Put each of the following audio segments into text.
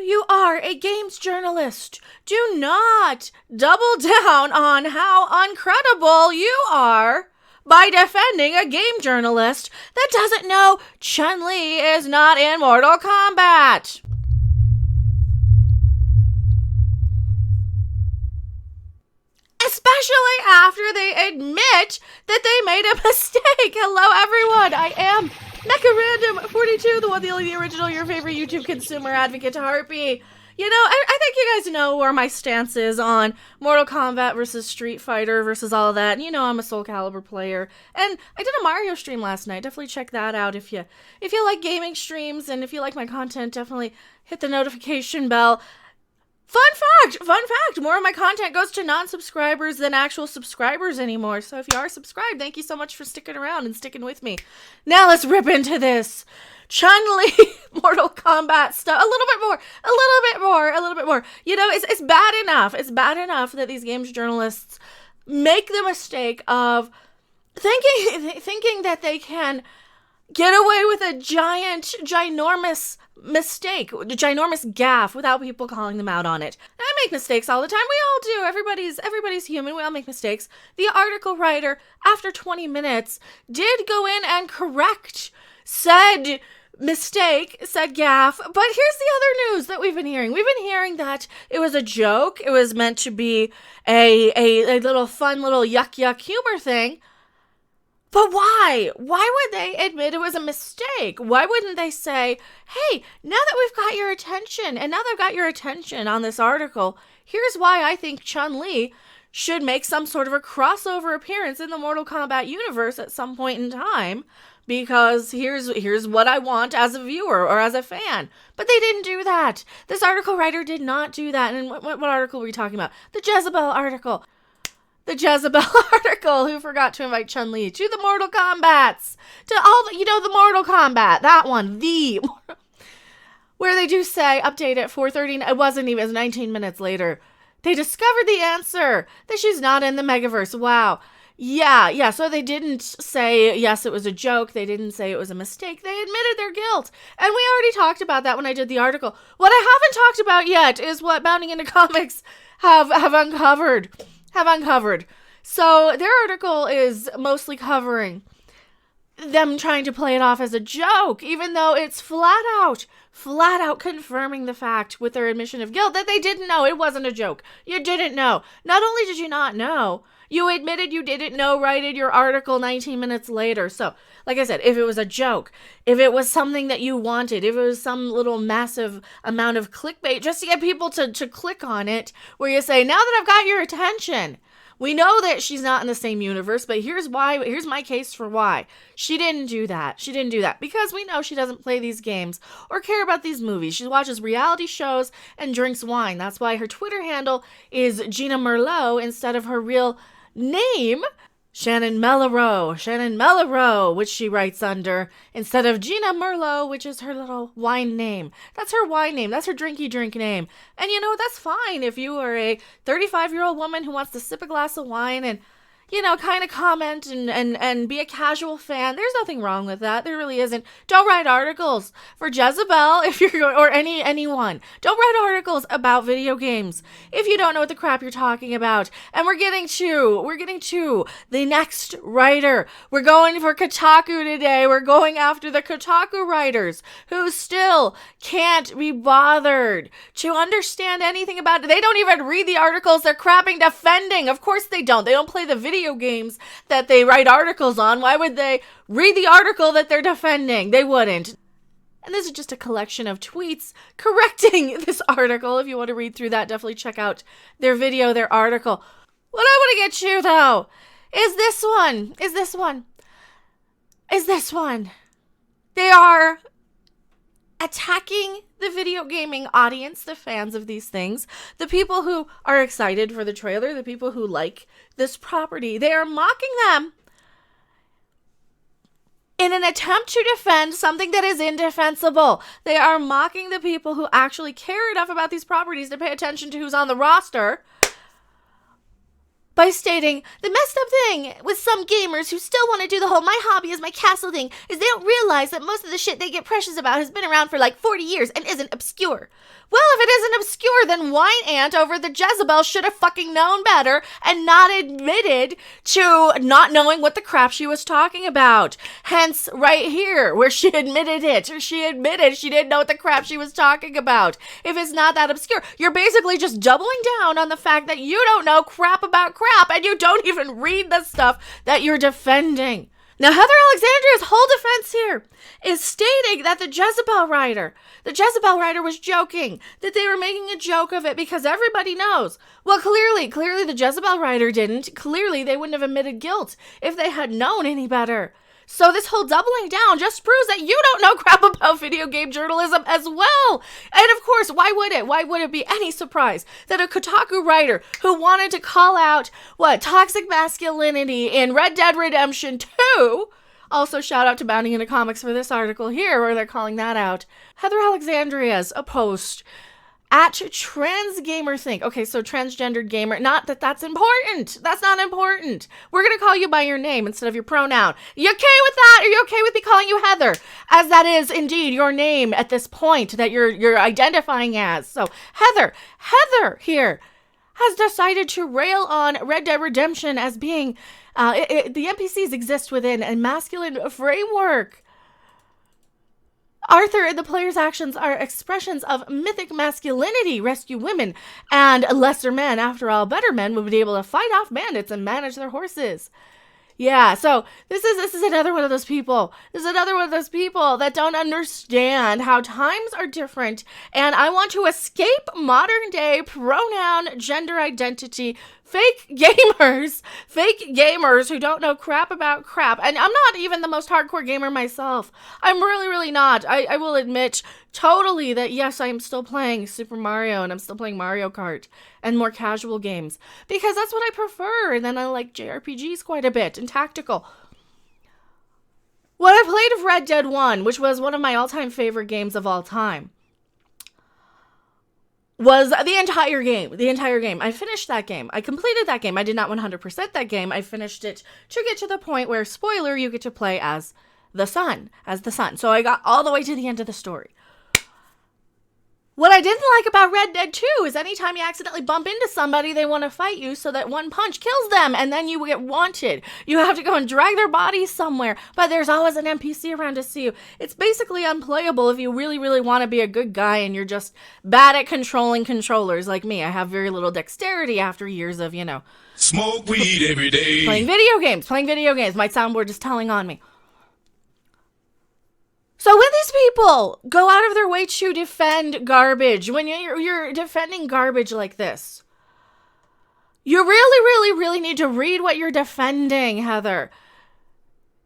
you are a games journalist, do not double down on how uncredible you are by defending a game journalist that doesn't know Chun-Li is not in Mortal Kombat. Especially after they admit that they made a mistake. Hello, everyone. I am Mecha Random 42, the one, the only, the original, your favorite YouTube consumer advocate to Harpy. You know, I think you guys know where my stance is on Mortal Kombat versus Street Fighter versus all of that. And you know I'm a Soul Calibur player. And I did a Mario stream last night. Definitely check that out if you like gaming streams and if you like my content, definitely hit the notification bell. Fun fact, more of my content goes to non-subscribers than actual subscribers anymore. So if you are subscribed, thank you so much for sticking around and sticking with me. Now let's rip into this Chun-Li Mortal Kombat stuff. A little bit more. You know, it's bad enough. It's bad enough that these games journalists make the mistake of thinking that they can get away with a ginormous mistake, ginormous gaffe without people calling them out on it. And I make mistakes all the time. We all do. Everybody's human. We all make mistakes. The article writer, after 20 minutes, did go in and correct said mistake, said gaffe. But here's the other news that we've been hearing. We've been hearing that it was a joke. It was meant to be a little fun little yuck humor thing. But why? Why would they admit it was a mistake? Why wouldn't they say, hey, now that we've got your attention, and now they've got your attention on this article, here's why I think Chun-Li should make some sort of a crossover appearance in the Mortal Kombat universe at some point in time, because here's what I want as a viewer or as a fan. But they didn't do that. This article writer did not do that. And what article were we talking about? The Jezebel article. The Jezebel article, who forgot to invite Chun-Li to the Mortal Kombats, to all the, the Mortal Kombat, that one, where they do say, update at 4:30, it was 19 minutes later, they discovered the answer, that she's not in the Megaverse. Wow. Yeah, so they didn't say, yes, it was a joke, they didn't say it was a mistake, they admitted their guilt, and we already talked about that when I did the article. What I haven't talked about yet is what Bounding Into Comics have uncovered. So their article is mostly covering them trying to play it off as a joke, even though it's flat out confirming the fact with their admission of guilt that they didn't know. It wasn't a joke. You didn't know. Not only did you not know, you admitted you didn't know, righted your article 19 minutes later. So, like I said, if it was a joke, if it was something that you wanted, if it was some little massive amount of clickbait just to get people to click on it, where you say, now that I've got your attention, we know that she's not in the same universe, but here's my case for why. She didn't do that. Because we know she doesn't play these games or care about these movies. She watches reality shows and drinks wine. That's why her Twitter handle is Gina Merlot instead of her real name, Shannon Mellerow, which she writes under, instead of Gina Merlot, which is her little wine name. That's her wine name. That's her drinky drink name. And that's fine if you are a 35-year-old woman who wants to sip a glass of wine and, kind of comment and be a casual fan. There's nothing wrong with that. There really isn't. Don't write articles for Jezebel if you're, or anyone. Don't write articles about video games if you don't know what the crap you're talking about. And we're getting to the next writer. We're going for Kotaku today. We're going after the Kotaku writers who still can't be bothered to understand anything about it. They don't even read the articles they're crapping defending. Of course they don't. They don't play the video games that they write articles on. Why would they read the article that they're defending? They wouldn't. And this is just a collection of tweets correcting this article. If you want to read through that, definitely check out their video, their article. What I want to get you, though, is this one. They are attacking the video gaming audience, the fans of these things, the people who are excited for the trailer, the people who like this property. They are mocking them in an attempt to defend something that is indefensible. They are mocking the people who actually care enough about these properties to pay attention to who's on the roster by stating, the messed up thing with some gamers who still want to do the whole my hobby is my castle thing is they don't realize that most of the shit they get precious about has been around for like 40 years and isn't obscure. Well, if it isn't obscure, then Wine Ant over the Jezebel should have fucking known better and not admitted to not knowing what the crap she was talking about. Hence, right here, where she admitted it. She admitted she didn't know what the crap she was talking about. If it's not that obscure, you're basically just doubling down on the fact that you don't know crap about crap and you don't even read the stuff that you're defending. Now, Heather Alexandria's whole defense here is stating that the Jezebel writer was joking, that they were making a joke of it because everybody knows. Well, clearly the Jezebel writer didn't. Clearly, they wouldn't have admitted guilt if they had known any better. So this whole doubling down just proves that you don't know crap about video game journalism as well. And of course, why would it? Why would it be any surprise that a Kotaku writer who wanted to call out, toxic masculinity in Red Dead Redemption 2, also shout out to Bounding Into Comics for this article here where they're calling that out, Heather Alexandria's a post at transgamerthink. Okay, so transgendered gamer. Not that that's important. That's not important. We're going to call you by your name instead of your pronoun. You okay with that? Are you okay with me calling you Heather? As that is indeed your name at this point that you're identifying as. So Heather here has decided to rail on Red Dead Redemption as being, the NPCs exist within a masculine framework. Arthur and the player's actions are expressions of mythic masculinity, rescue women, and lesser men. After all, better men would be able to fight off bandits and manage their horses. Yeah, so this is another one of those people. This is another one of those people that don't understand how times are different, and I want to escape modern day pronoun, gender identity, fake gamers who don't know crap about crap. And I'm not even the most hardcore gamer myself. I'm really, really not. I will admit totally that yes, I am still playing Super Mario and I'm still playing Mario Kart and more casual games because that's what I prefer. And then I like JRPGs quite a bit and tactical. When I played of Red Dead 1, which was one of my all-time favorite games of all time, was the entire game. I finished that game. I completed that game. I did not 100% that game. I finished it to get to the point where, spoiler, you get to play as the son. So I got all the way to the end of the story. What I didn't like about Red Dead 2 is anytime you accidentally bump into somebody, they want to fight you so that one punch kills them and then you get wanted. You have to go and drag their bodies somewhere, but there's always an NPC around to see you. It's basically unplayable if you really, really want to be a good guy and you're just bad at controlling controllers like me. I have very little dexterity after years of, smoke weed every day. Playing video games. My soundboard is telling on me. So when these people go out of their way to defend garbage, when you're defending garbage like this, you really, really, really need to read what you're defending, Heather.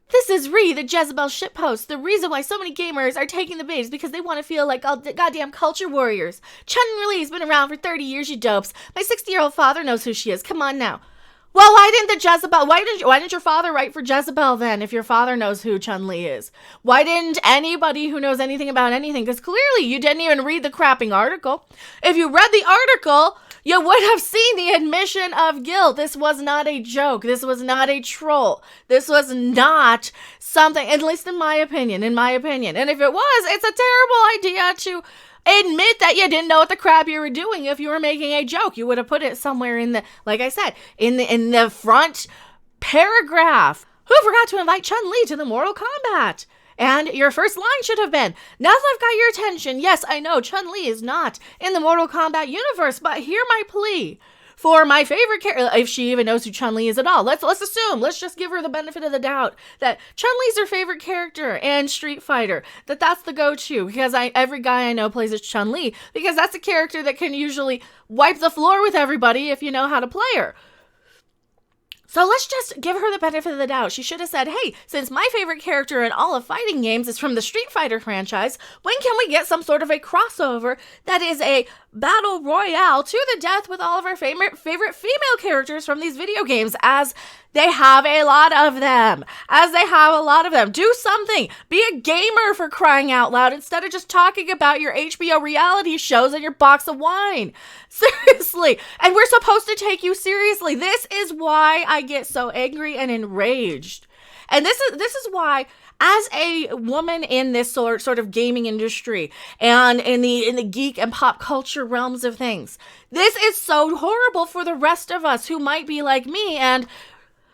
This is the Jezebel shitpost. The reason why so many gamers are taking the bait is because they want to feel like all the goddamn culture warriors. Chun-Li's been around for 30 years, you dopes. My 60-year-old father knows who she is. Come on now. Well, why didn't your father write for Jezebel then if your father knows who Chun-Li is? Why didn't anybody who knows anything about anything? Because clearly you didn't even read the crapping article. If you read the article, you would have seen the admission of guilt. This was not a joke. This was not a troll. This was not something, at least in my opinion. And if it was, it's a terrible idea to admit that you didn't know what the crap you were doing. If you were making a joke, you would have put it somewhere in the, like I said, in the front paragraph. Who forgot to invite Chun-Li to the Mortal Kombat? And your first line should have been, now that I've got your attention, yes, I know Chun-Li is not in the Mortal Kombat universe, but hear my plea for my favorite character, if she even knows who Chun-Li is at all. Let's assume, let's just give her the benefit of the doubt that Chun-Li's her favorite character in Street Fighter, that's the go-to, because every guy I know plays as Chun-Li, because that's a character that can usually wipe the floor with everybody if you know how to play her. So let's just give her the benefit of the doubt. She should have said, hey, since my favorite character in all of fighting games is from the Street Fighter franchise, when can we get some sort of a crossover that is a battle royale to the death with all of our favorite female characters from these video games as They have a lot of them. As they have a lot of them. Do something. Be a gamer, for crying out loud, instead of just talking about your HBO reality shows and your box of wine. Seriously. And we're supposed to take you seriously. This is why I get so angry and enraged. And this is why, as a woman in this sort of gaming industry and in the geek and pop culture realms of things, this is so horrible for the rest of us who might be like me and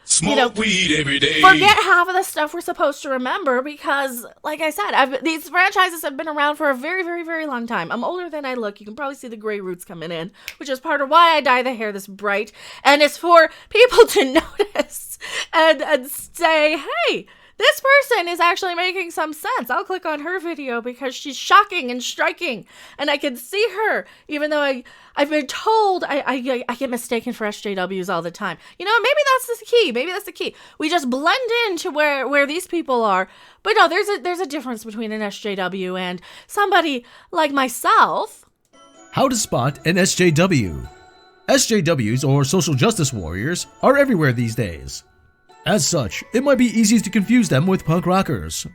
smoke weed every day. forget half of the stuff we're supposed to remember because, like I said, these franchises have been around for a very, very, very long time. I'm older than I look. You can probably see the gray roots coming in, which is part of why I dye the hair this bright. And it's for people to notice and say, hey, this person is actually making some sense. I'll click on her video because she's shocking and striking, and I can see her, even though I've been told I get mistaken for SJWs all the time. You know, maybe that's the key. Maybe that's the key. We just blend into where these people are. But no, there's a difference between an SJW and somebody like myself. How to spot an SJW. SJWs, or social justice warriors, are everywhere these days. As such, it might be easy to confuse them with punk rockers.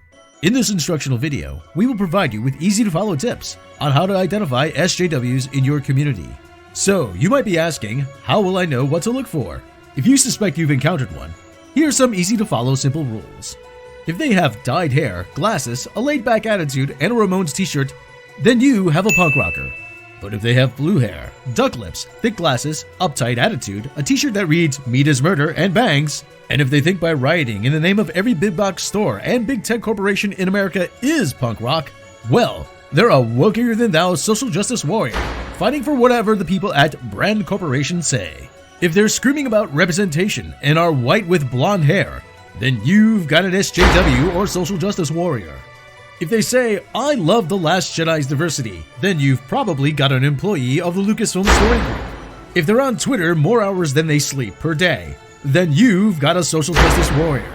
In this instructional video, we will provide you with easy-to-follow tips on how to identify SJWs in your community. So, you might be asking, how will I know what to look for? If you suspect you've encountered one, here are some easy-to-follow simple rules. If they have dyed hair, glasses, a laid-back attitude, and a Ramones t-shirt, then you have a punk rocker. But if they have blue hair, duck lips, thick glasses, uptight attitude, a t-shirt that reads "Meat is Murder" and bangs, and if they think by rioting in the name of every big box store and big tech corporation in America is punk rock, well, they're a wokier than thou social justice warrior, fighting for whatever the people at Brand Corporation say. If they're screaming about representation and are white with blonde hair, then you've got an SJW or social justice warrior. If they say, "I love The Last Jedi's diversity," then you've probably got an employee of the Lucasfilm story group. If they're on Twitter more hours than they sleep per day, then you've got a social justice warrior.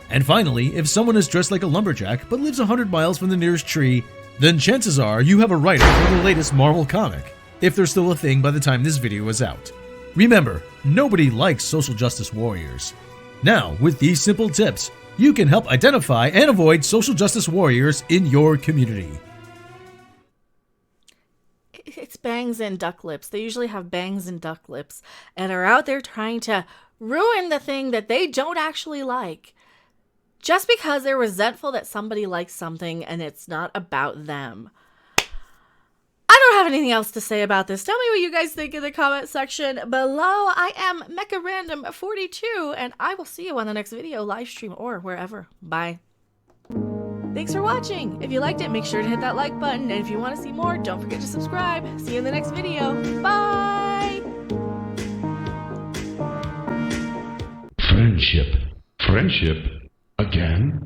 And finally, if someone is dressed like a lumberjack but lives 100 miles from the nearest tree, then chances are you have a writer for the latest Marvel comic, if there's still a thing by the time this video is out. Remember, nobody likes social justice warriors. Now, with these simple tips, you can help identify and avoid social justice warriors in your community. It's bangs and duck lips. They usually have bangs and duck lips and are out there trying to ruin the thing that they don't actually like. Just because they're resentful that somebody likes something and it's not about them. I don't have anything else to say about this. Tell me what you guys think in the comment section below. I am MechaRandom42, and I will see you on the next video, live stream, or wherever. Bye. Thanks for watching. If you liked it, make sure to hit that like button. And if you want to see more, don't forget to subscribe. See you in the next video. Bye! Friendship. Friendship? Again?